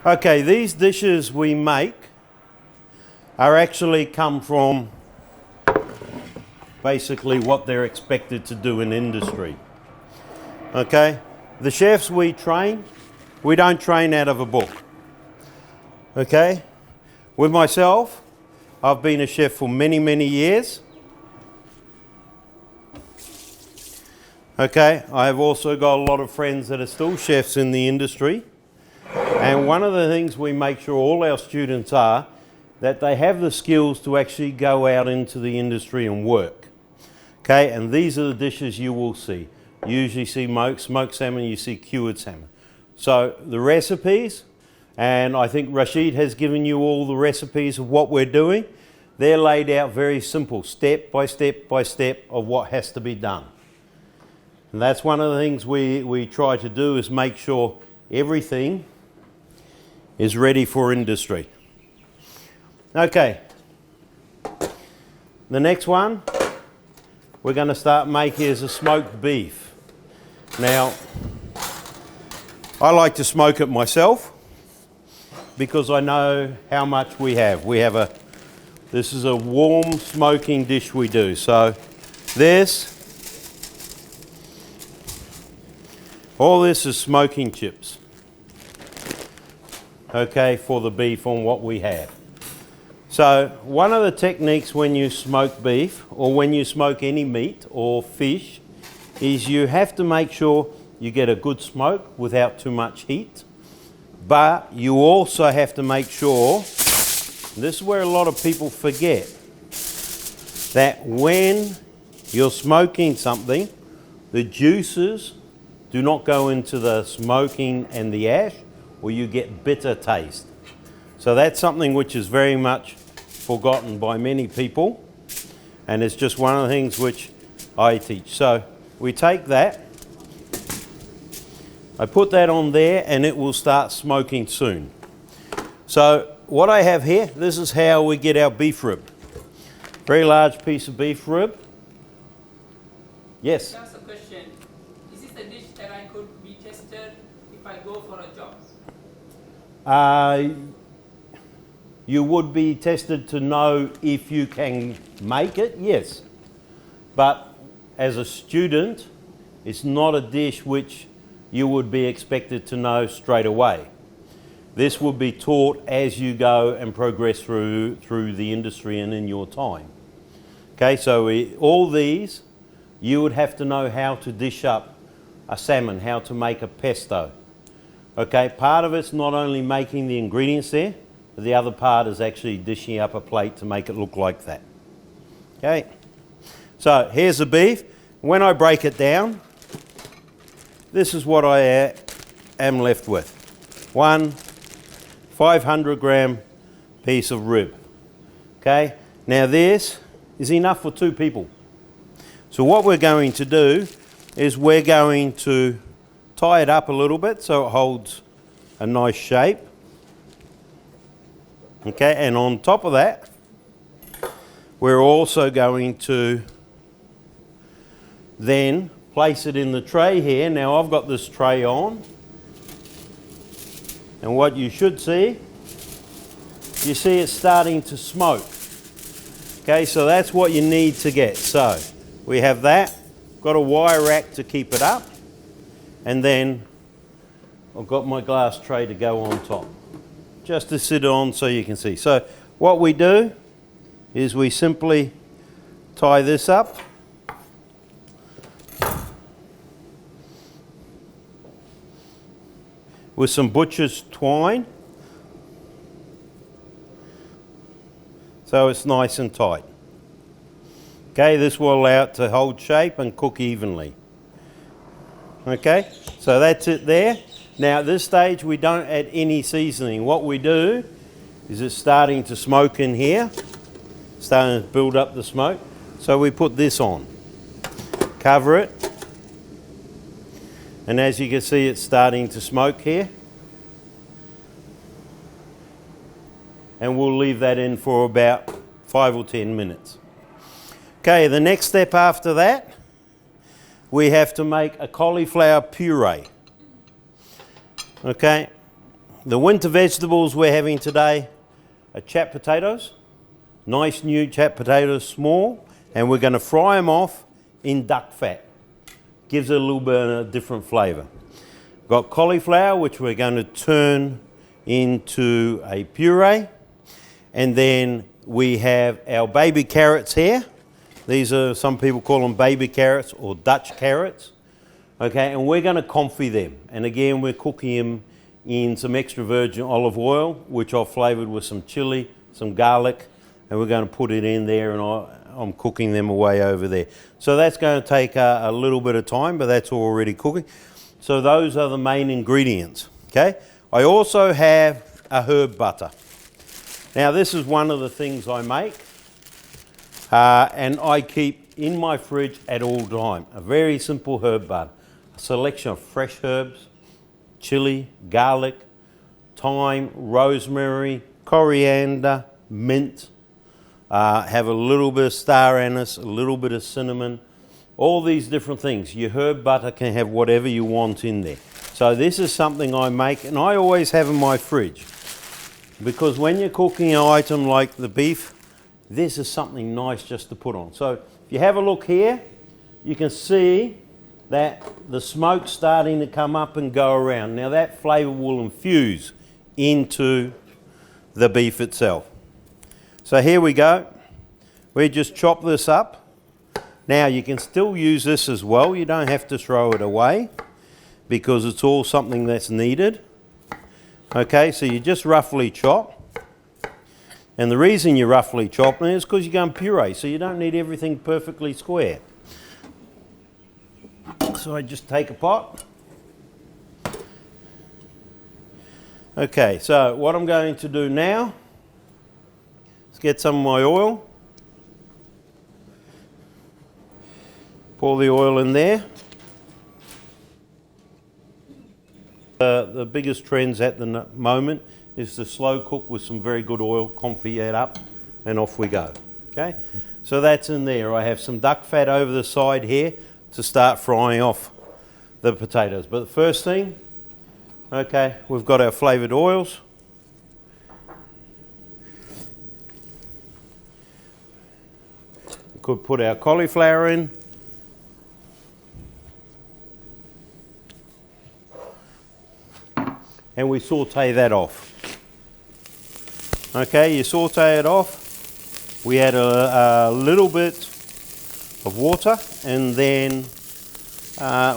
Okay, these dishes we make are actually come from basically what they're expected to do in industry. Okay, the chefs we train, we don't train out of a book. Okay, with myself, I've been a chef for many, many years. Okay, I have also got a lot of friends that are still chefs in the industry. And one of the things we make sure all our students are, that they have the skills to actually go out into the industry and work. Okay, and these are the dishes you will see. You usually see smoked salmon, you see cured salmon. So the recipes, and I think Rashid has given you all the recipes of what we're doing. They're laid out very simple, step by step by step of what has to be done. And that's one of the things we try to do, is make sure everything is ready for industry. Okay, the next one we're going to start making is a smoked beef. Now, I like to smoke it myself because I know how much we have. This is a warm smoking dish we do. So all this is smoking chips, okay, for the beef on what we have. So one of the techniques when you smoke beef, or when you smoke any meat or fish, is you have to make sure you get a good smoke without too much heat. But you also have to make sure, this is where a lot of people forget, that when you're smoking something, the juices do not go into the smoking and the ash, or you get bitter taste. So that's something which is very much forgotten by many people, and it's just one of the things which I teach. So we take that, I put that on there, and it will start smoking soon. So what I have here, this is how we get our beef rib. Very large piece of beef rib. Yes? That's a question. Is this a dish that I could be tested if I go for a job? You would be tested to know if you can make it, yes. But as a student, it's not a dish which you would be expected to know straight away. This will be taught as you go and progress through the industry and in your time. Okay, so all these, you would have to know how to dish up a salmon, how to make a pesto. Okay, part of it's not only making the ingredients there, but the other part is actually dishing up a plate to make it look like that. Okay, so here's the beef. When I break it down, this is what I am left with. One 500 gram piece of rib. Okay, now this is enough for 2 people. So what we're going to do is we're going to tie it up a little bit so it holds a nice shape. Okay, and on top of that, we're also going to then place it in the tray here. Now I've got this tray on, and what you should see, you see it's starting to smoke. Okay, so that's what you need to get. So we have that, got a wire rack to keep it up, and then I've got my glass tray to go on top, just to sit on so you can see. So what we do is we simply tie this up with some butcher's twine, so it's nice and tight. Okay, this will allow it to hold shape and cook evenly. Okay, so that's it there. Now at this stage we don't add any seasoning. What we do is it's starting to smoke in here, starting to build up the smoke. So we put this on, cover it, and as you can see it's starting to smoke here. And we'll leave that in for about 5 or 10 minutes. Okay, the next step after that, we have to make a cauliflower puree. Okay, The winter vegetables we're having today are chap potatoes, nice new chap potatoes, small, and we're going to fry them off in duck fat. Gives it a little bit of a different flavour. Got cauliflower, which we're going to turn into a puree, and then we have our baby carrots here. These are, some people call them baby carrots or Dutch carrots. Okay, and we're going to confit them. And again, we're cooking them in some extra virgin olive oil, which I've flavoured with some chilli, some garlic, and we're going to put it in there, and I'm cooking them away over there. So that's going to take a little bit of time, but that's already cooking. So those are the main ingredients. Okay, I also have a herb butter. Now this is one of the things I make, and I keep in my fridge at all time. A very simple herb butter. A selection of fresh herbs, chili, garlic, thyme, rosemary, coriander, mint. Have a little bit of star anise, a little bit of cinnamon, all these different things. Your herb butter can have whatever you want in there. So this is something I make, and I always have in my fridge, because when you're cooking an item like the beef, this is something nice just to put on. So if you have a look here, you can see that the smoke's starting to come up and go around. Now that flavour will infuse into the beef itself. So here we go. We just chop this up. Now you can still use this as well. You don't have to throw it away because it's all something that's needed. Okay, so you just roughly chop. And the reason you're roughly chopping is because you're going puree, so you don't need everything perfectly square. So I just take a pot. Okay, so what I'm going to do now is get some of my oil. Pour the oil in there. The biggest trends at the moment is to slow cook with some very good oil, confit it up, and off we go. Okay, so that's in there. I have some duck fat over the side here to start frying off the potatoes. But the first thing, okay, we've got our flavoured oils. We could put our cauliflower in. And we saute that off. Okay, you saute it off. We add a little bit of water, and then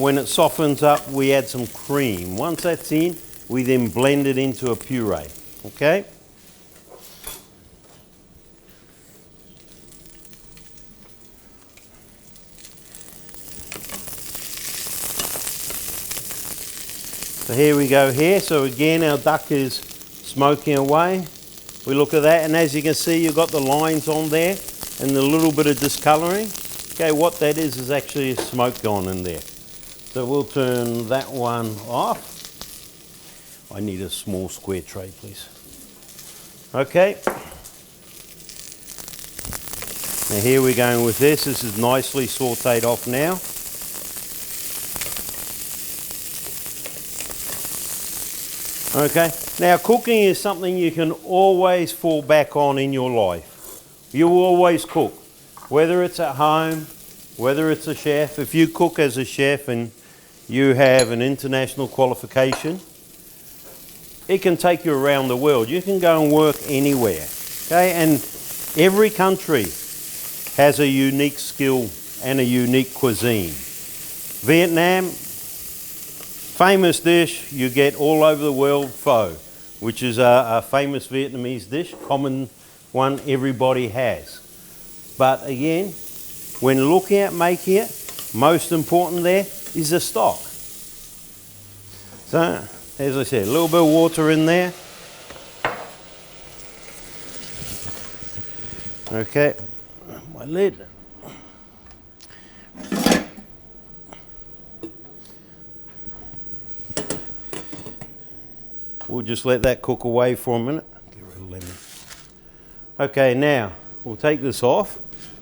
when it softens up, we add some cream. Once that's in, we then blend it into a puree. Okay? So here we go here. So again, our duck is smoking away. We look at that, and as you can see, you've got the lines on there and the little bit of discolouring. Okay, what that is actually a smoke gone in there. So we'll turn that one off. I need a small square tray, please. Okay. Now here we're going with this. This is nicely sauteed off now. Okay, now cooking is something you can always fall back on in your life. You will always cook, whether it's at home, whether it's a chef. If you cook as a chef and you have an international qualification, it can take you around the world. You can go and work anywhere, okay? And every country has a unique skill and a unique cuisine. Vietnam, famous dish you get all over the world, pho, which is a famous Vietnamese dish, common one everybody has. But again, when looking at making it, most important there is the stock. So, as I said, a little bit of water in there. Okay, my lid. We'll just let that cook away for a minute. Get rid of lemon. Okay, now we'll take this off.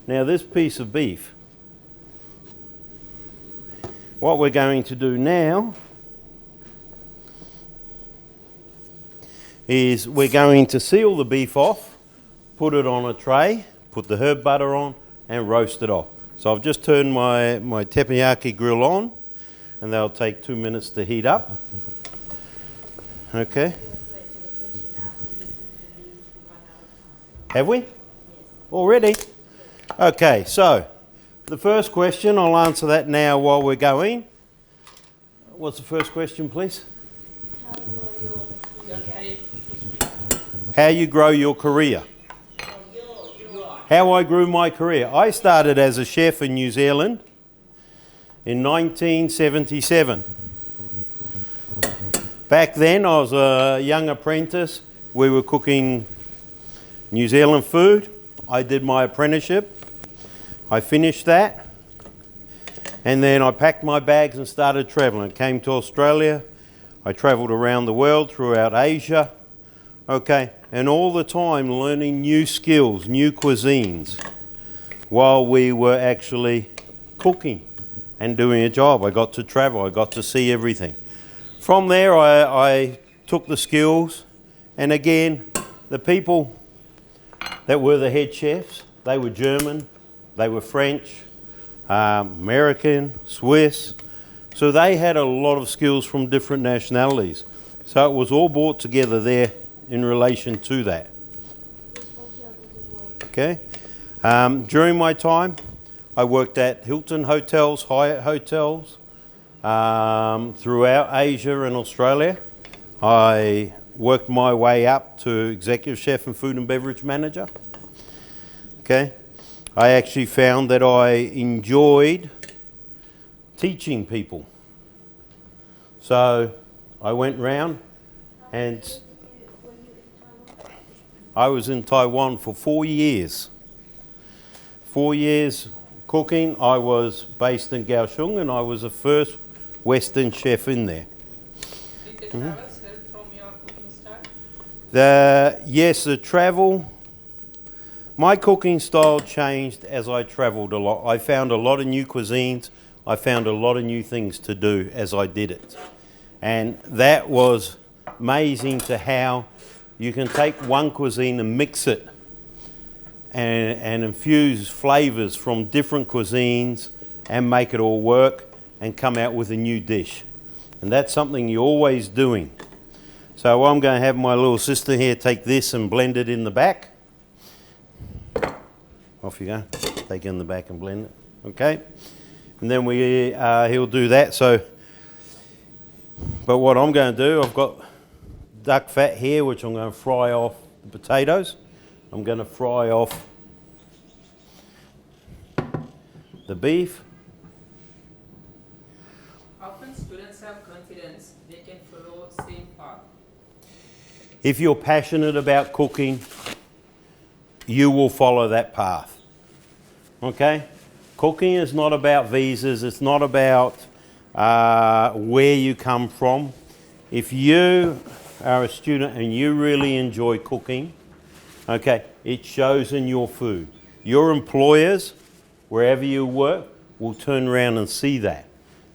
Now this piece of beef, what we're going to do now is we're going to seal the beef off, put it on a tray, put the herb butter on and roast it off. So I've just turned my teppanyaki grill on and they'll take 2 minutes to heat up. Okay. Have we? Already? Okay, so the first question, I'll answer that now while we're going. What's the first question, please? How you grow your career. How I grew my career. I started as a chef in New Zealand in 1977. Back then I was a young apprentice. We were cooking New Zealand food. I did my apprenticeship. I finished that. And then I packed my bags and started travelling. Came to Australia. I travelled around the world, throughout Asia. Okay, and all the time learning new skills, new cuisines, while we were actually cooking and doing a job. I got to travel, I got to see everything. From there I took the skills, and again, the people that were the head chefs, they were German, they were French, American, Swiss, so they had a lot of skills from different nationalities. So it was all brought together there in relation to that. Okay. During my time, I worked at Hilton hotels, Hyatt hotels, throughout Asia and Australia. I worked my way up to executive chef and food and beverage manager. Okay. I actually found that I enjoyed teaching people. So I went round and I was in Taiwan for 4 years. 4 years cooking. I was based in Kaohsiung and I was the first Western chef in there. Did the travels help from your cooking style? Yes, the travel. My cooking style changed as I travelled a lot. I found a lot of new cuisines. I found a lot of new things to do as I did it. And that was amazing to how you can take one cuisine and mix it and infuse flavours from different cuisines and make it all work and come out with a new dish. And that's something you're always doing. So I'm going to have my little sister here take this and blend it in the back. Off you go. Take it in the back and blend it. Okay. And then he'll do that. So, but what I'm going to do, I've got duck fat here, which I'm going to fry off the potatoes. I'm going to fry off the beef. How can students have confidence they can follow same path? If you're passionate about cooking, you will follow that path. Okay? Cooking is not about visas. It's not about where you come from. If you are a student and you really enjoy cooking, okay, it shows in your food. Your employers, wherever you work, will turn around and see that,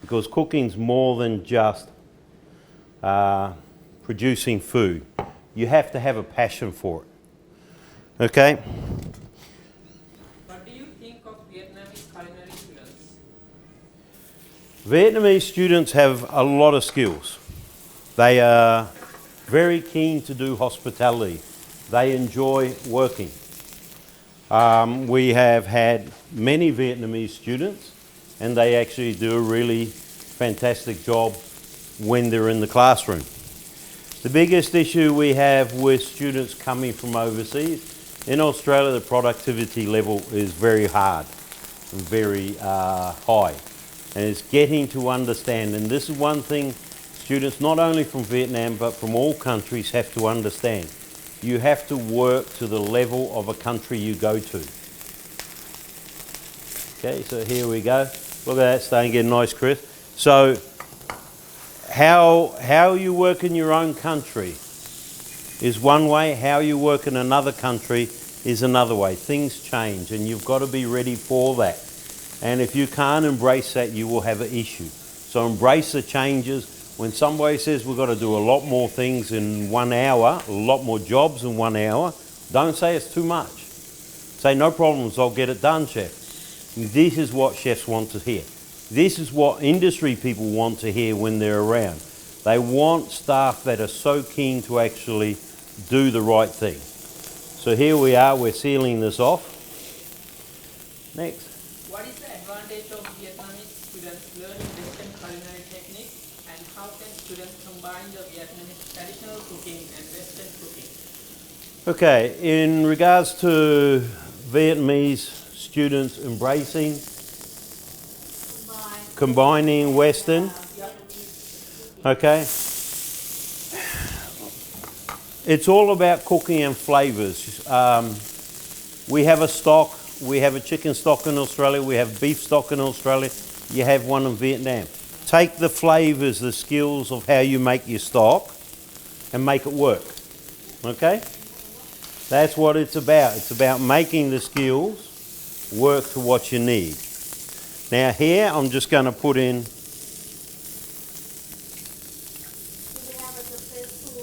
because cooking's more than just producing food. You have to have a passion for it. Okay? What do you think of Vietnamese culinary students? Vietnamese students have a lot of skills. They are very keen to do hospitality. They enjoy working. We have had many Vietnamese students, and they actually do a really fantastic job when they're in the classroom. The biggest issue we have with students coming from overseas, in Australia the productivity level is very hard and very high, and it's getting to understand, and this is one thing students not only from Vietnam but from all countries have to understand. You have to work to the level of a country you go to. Okay, so here we go. Look at that, starting to get nice crisp. So how you work in your own country is one way. How you work in another country is another way. Things change and you've got to be ready for that. And if you can't embrace that, you will have an issue. So embrace the changes When somebody says we've got to do a lot more things in 1 hour, a lot more jobs in 1 hour, don't say it's too much. Say, no problems, I'll get it done, chef. This is what chefs want to hear. This is what industry people want to hear when they're around. They want staff that are so keen to actually do the right thing. So here we are, we're sealing this off. Next. What is the advantage of Vietnamese students learning Western culinary techniques, and how can students combine the Vietnamese traditional cooking and Western cooking? Okay, in regards to Vietnamese students embracing, combining Western, okay, it's all about cooking and flavours. We have a stock, we have a chicken stock in Australia, we have beef stock in Australia, you have one in Vietnam. Take the flavours, the skills of how you make your stock and make it work, okay? That's what it's about. It's about making the skills work to what you need. Now here, I'm just going to put in... Do we have a successful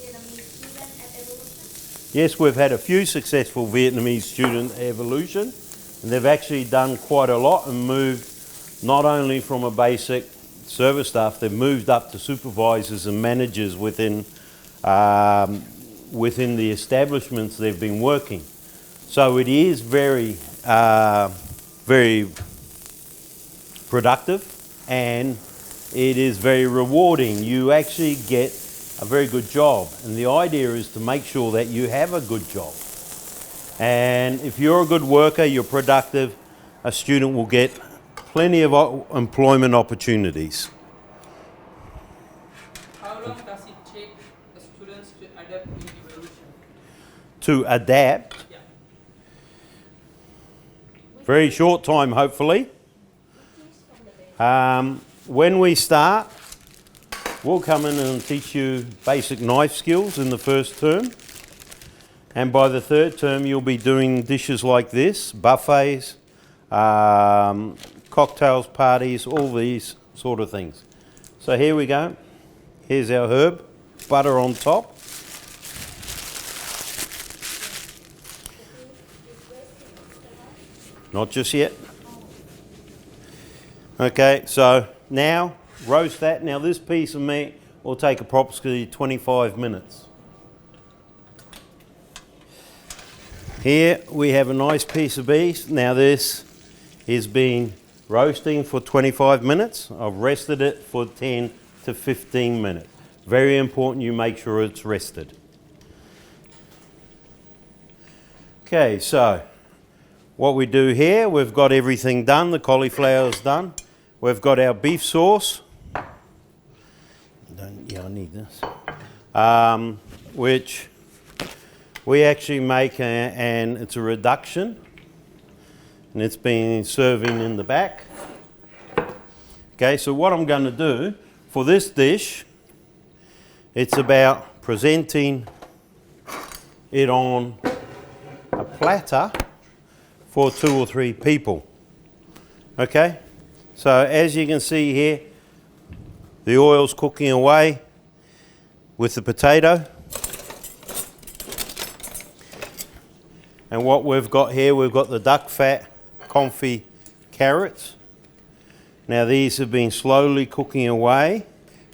Vietnamese student at Evolution? Yes, we've had a few successful Vietnamese student evolution, and they've actually done quite a lot and moved not only from a basic service staff, they've moved up to supervisors and managers within the establishments they've been working. So it is very, very productive, and it is very rewarding. You actually get a very good job, and the idea is to make sure that you have a good job. And if you're a good worker, you're productive, a student will get plenty of employment opportunities. How long does it take the students to adapt in Evolution? To adapt? Yeah. Very short time, hopefully. When we start, we'll come in and teach you basic knife skills in the first term. And by the third term, you'll be doing dishes like this, buffets, cocktails, parties, all these sort of things. So here we go. Here's our herb, butter on top. Not just yet. Okay, so now roast that. Now this piece of meat will take approximately 25 minutes. Here we have a nice piece of beef. Now this is been roasting for 25 minutes. I've rested it for 10 to 15 minutes. Very important you make sure it's rested. Okay, so what we do here, we've got everything done. The cauliflower's done. We've got our beef sauce. I need this. Which we actually make, and it's a reduction. And it's been serving in the back. Okay, so what I'm going to do for this dish, it's about presenting it on a platter for 2 or 3 people. Okay, so as you can see here, the oil's cooking away with the potato. And what we've got here, we've got the duck fat confit carrots. Now these have been slowly cooking away.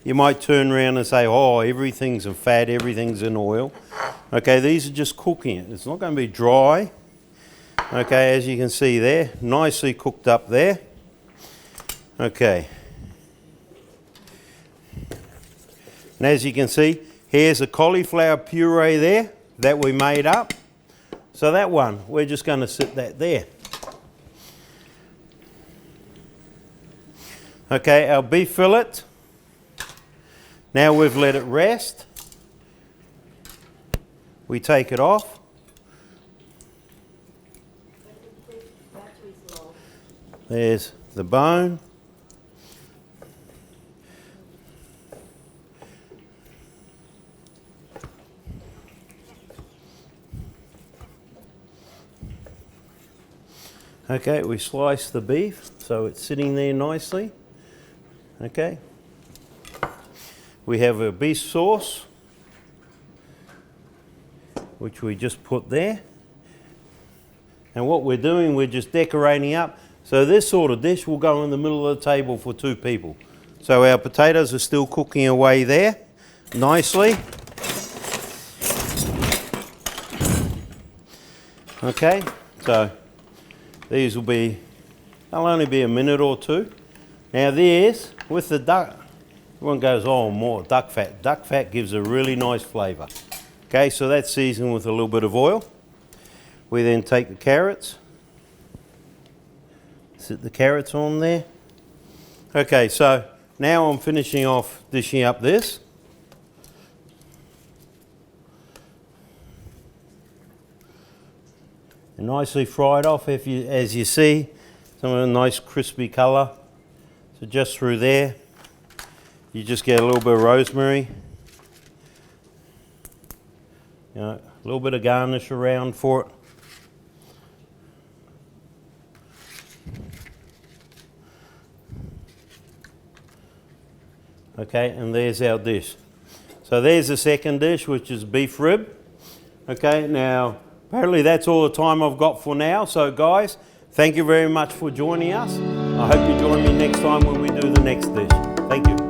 You might turn around and say, oh, everything's in fat, everything's in oil. Okay, these are just cooking it. It's not going to be dry. Okay, as you can see there, nicely cooked up there. Okay. And as you can see, here's a cauliflower puree there that we made up. So that one, we're just going to sit that there. Okay, our beef fillet. Now we've let it rest. We take it off. There's the bone. Okay, we slice the beef so it's sitting there nicely. Okay. we have a beef sauce, which we just put there. And what we're doing, we're just decorating up. So this sort of dish will go in the middle of the table for 2 people. So our potatoes are still cooking away there nicely. Okay, so these will be, they'll only be a minute or 2. Now this, with the duck, everyone goes, oh, more duck fat. Duck fat gives a really nice flavour. Okay, so that's seasoned with a little bit of oil. We then take the carrots, sit the carrots on there. Okay, so now I'm finishing off dishing up this. And nicely fried off, as you see, some of a nice crispy colour. So just through there, you just get a little bit of rosemary. You know, a little bit of garnish around for it. Okay, and there's our dish. So there's the second dish, which is beef rib. Okay, now apparently that's all the time I've got for now. So guys, thank you very much for joining us. I hope you join me next time when we do the next dish. Thank you.